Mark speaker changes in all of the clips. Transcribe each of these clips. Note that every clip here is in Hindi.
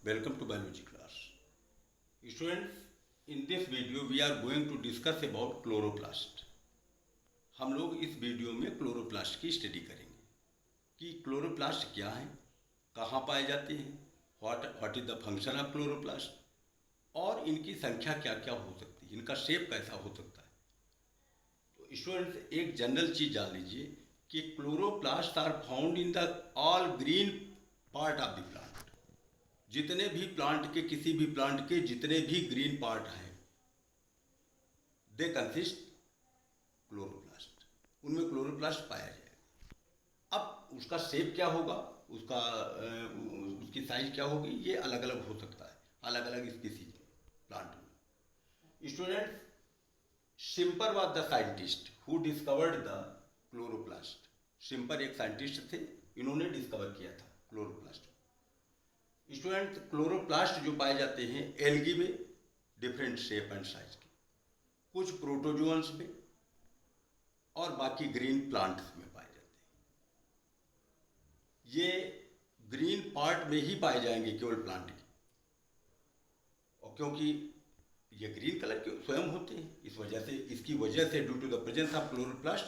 Speaker 1: Welcome to biology class. Students, in this video we are going to discuss about chloroplast. हम लोग इस वीडियो में क्लोरोप्लास्ट की स्टडी करेंगे कि क्लोरोप्लास्ट क्या है, कहाँ पाए जाते हैं, what is the function of chloroplast और इनकी संख्या क्या क्या हो सकती है, इनका शेप कैसा हो सकता है। तो स्टूडेंट्स, एक जनरल चीज़ जान लीजिए कि chloroplast are found in the all green part of the plant. जितने भी प्लांट के, किसी भी प्लांट के जितने भी ग्रीन पार्ट हैं, दे कंसिस्ट क्लोरोप्लास्ट, उनमें क्लोरोप्लास्ट पाया जाएगा। अब उसका शेप क्या होगा, उसकी साइज क्या होगी, ये अलग अलग हो सकता है अलग अलग स्पीसीज प्लांट में। Student, Schimper was the scientist who discovered the chloroplast. Schimper एक साइंटिस्ट थे, इन्होंने डिस्कवर किया था क्लोरोप्लास्ट। स्टूडेंट, क्लोरोप्लास्ट जो पाए जाते हैं एल्गी में डिफरेंट शेप एंड साइज के, कुछ प्रोटोजोअन्स में और बाकी ग्रीन प्लांट्स में पाए जाते हैं। ये ग्रीन पार्ट में ही पाए जाएंगे केवल प्लांट के, और क्योंकि ये ग्रीन कलर के स्वयं होते हैं, इस वजह से, इसकी वजह से due to the presence of chloroplast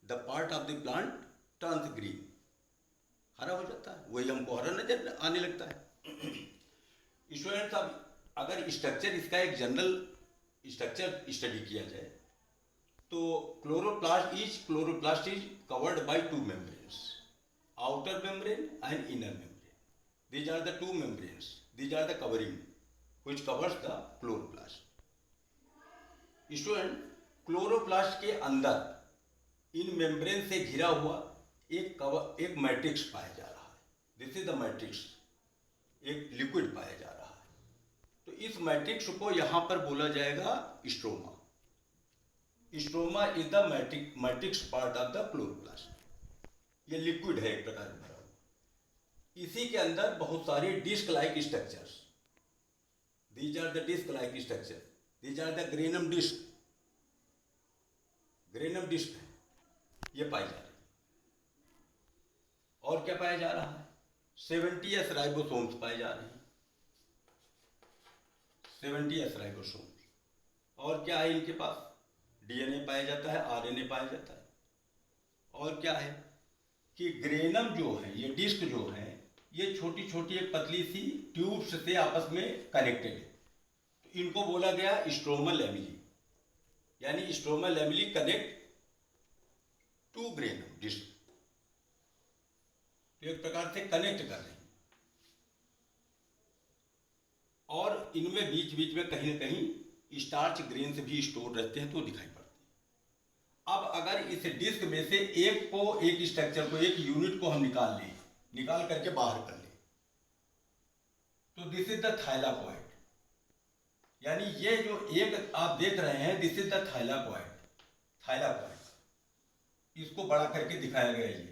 Speaker 1: the part of the plant turns green, हरा हो जाता है, वही हमको हरा नजर आने लगता है। स्टूडेंट्स, अब अगर स्ट्रक्चर, इसका एक जनरल स्ट्रक्चर स्टडी किया जाए तो chloroplast is covered by two membranes, outer membrane and inner membrane. These are the two membranes, these are the covering which covers the chloroplast. Student, chloroplast के अंदर इन मेम्ब्रेन से घिरा हुआ एक मैट्रिक्स पाया जा रहा है। दिस इज द मैट्रिक्स, एक लिक्विड पाया जा रहा है। तो इस मैट्रिक्स को यहां पर बोला जाएगा stroma. Stroma is the matrix part of the chloroplast. ये लिक्विड है एक प्रकार भरा हुआ। इसी के अंदर बहुत सारे disc like structures, these are the disc like structure, these are the granum disc, granum disc है, ये पाई जा रही है। और क्या पाया जा रहा है, 70s राइबोसोम्स पाए जा रहे हैं, 70s राइबोसोम्स। और क्या है इनके पास, डीएनए पाया जाता है, आरएनए पाया जाता है। और क्या है कि ग्रेनम जो है, ये डिस्क जो है, ये छोटी छोटी एक पतली सी ट्यूब्स से आपस में कनेक्टेड है। तो इनको बोला गया स्ट्रोमल लैमेली, यानी stromal lamellae connect to granum disc, तो एक प्रकार से कनेक्ट कर रहे हैं। और इनमें बीच बीच में कहीं ना कहीं स्टार्च ग्रेन्स भी स्टोर रहते हैं, तो दिखाई पड़ते हैं। अब अगर इस डिस्क में से एक स्ट्रक्चर को, एक यूनिट को हम निकाल करके बाहर कर लें, तो दिस इज द थाइलाकॉइड, यानी ये जो एक आप देख रहे हैं, दिस इज द थाइलाकॉइड। इसको बड़ा करके दिखाया गया है।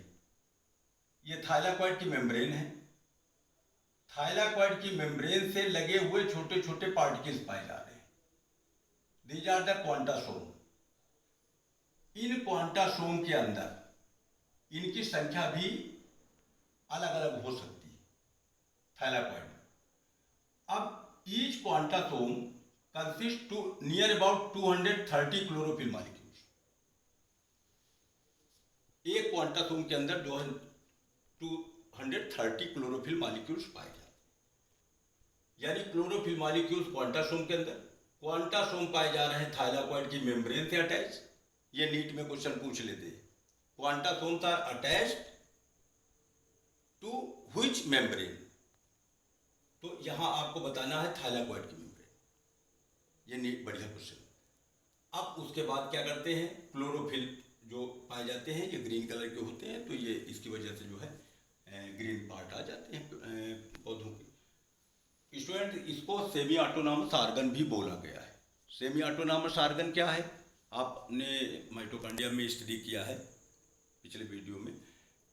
Speaker 1: ये थाइलाकॉइड की मेम्ब्रेन है। थाइलाकॉइड की मेम्ब्रेन से लगे हुए छोटे छोटे पार्टिकल्स पाए जा रहे हैं, दीज आर द क्वांटासोम। इन क्वांटासोम के अंदर इनकी संख्या भी अलग अलग हो सकती है थाइलाकॉइड में। अब each quantasome consist to near about 230 chlorophyll molecules. एक क्वांटासोम के अंदर 230 क्लोरोफिल मॉलिक्यूल्स पाए जाते हैं, यानी क्लोरोफिल मॉलिक्यूल्स क्वांटासोम के अंदर, क्वांटासोम पाए जा रहे हैं थाइलाकॉइड की मेम्ब्रेन से अटैच। ये नीट में क्वेश्चन पूछ लेते हैं, quantasomes are attached to which membrane, तो यहां आपको बताना है थाइलाकॉइड की मेम्ब्रेन। ये नीट बढ़िया क्वेश्चन। अब उसके बाद क्या करते हैं, क्लोरोफिल जो पाए जाते हैं ये ग्रीन कलर के होते हैं, तो ये इसकी वजह से जो है ग्रीन पार्ट आ जाते हैं पौधों के। स्टूडेंट, इसको सेमी ऑटोनॉमस ऑर्गन भी बोला गया है। सेमी ऑटोनॉमस ऑर्गन क्या है, आपने माइटोकॉन्ड्रिया में स्टडी किया है पिछले वीडियो में,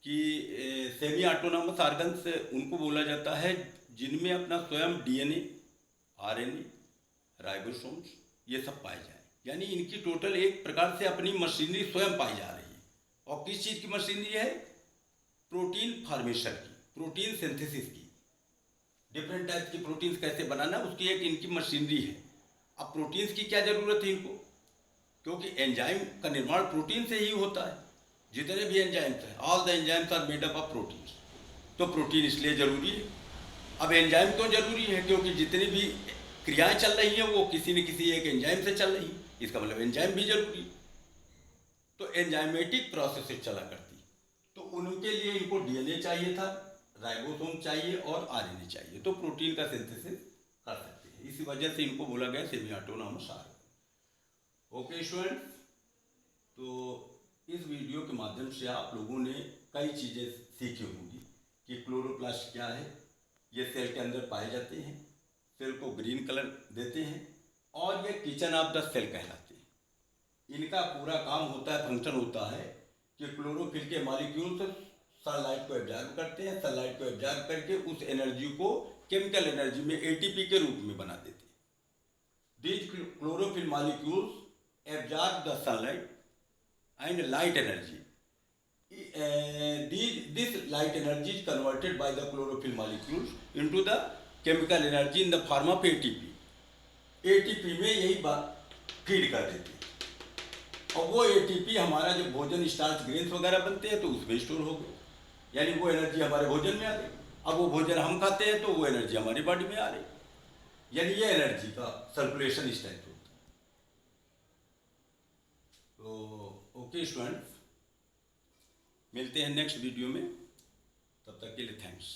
Speaker 1: कि सेमी ऑटोनॉमस ऑर्गन से उनको बोला जाता है जिनमें अपना स्वयं डीएनए, आरएनए, राइबोसोम्स ये सब पाए जाए, यानी इनकी टोटल एक प्रकार से अपनी मशीनरी स्वयं पाई जा रही है। और किस चीज़ की मशीनरी है, प्रोटीन फॉर्मेशन की, प्रोटीन सिंथेसिस की, डिफरेंट टाइप की प्रोटीन्स कैसे बनाना, उसकी एक इनकी मशीनरी है। अब प्रोटीन्स की क्या जरूरत है इनको, क्योंकि एंजाइम का निर्माण प्रोटीन से ही होता है। जितने भी एंजाइम्स हैं, all the enzymes are made up of proteins. तो प्रोटीन इसलिए जरूरी है। अब एंजाइम क्यों जरूरी है, क्योंकि जितनी भी क्रियाएं चल रही हैं वो किसी न किसी एक एंजाइम से चल रही हैं, इसका मतलब एंजाइम भी जरूरी है। तो एंजाइमेटिक प्रोसेस चला करती, तो उनके लिए इनको डीएनए चाहिए था, राइबोसोम चाहिए और आरएनए चाहिए, तो प्रोटीन का सिंथेसिस कर सकते हैं। इसी वजह से इनको बोला गया semi autonomous organ. Okay student, तो इस वीडियो के माध्यम से आप लोगों ने कई चीज़ें सीखी होंगी कि क्लोरोप्लास्ट क्या है, ये सेल के अंदर पाए जाते हैं, सेल को ग्रीन कलर देते हैं और ये किचन ऑफ द सेल कहलाते हैं। इनका पूरा काम होता है, फंक्शन होता है कि क्लोरोफिल के मॉलिक्यूल्स सनलाइट को एब्जॉर्ब करते हैं, सनलाइट को एब्जॉर्ब करके उस एनर्जी को केमिकल एनर्जी में एटीपी के रूप में बना देते हैं। These chlorophyll molecules absorb the sunlight and light energy. This light energy is converted by the chlorophyll molecules into the chemical energy in the form of ATP. ATP में यही बात फीड कर देती है और वो ATP हमारा जो भोजन स्टार्च ग्रेन्स वगैरह बनते हैं तो उसमें स्टोर हो गए, यानी वो एनर्जी हमारे भोजन में आ गई। अब वो भोजन हम खाते हैं तो वो एनर्जी हमारी बॉडी में आ रही, यानी ये एनर्जी का सर्कुलेशन इस टाइप होता है। तो ओके स्टूडेंट्स, मिलते हैं नेक्स्ट वीडियो में, तब तक के लिए थैंक्स।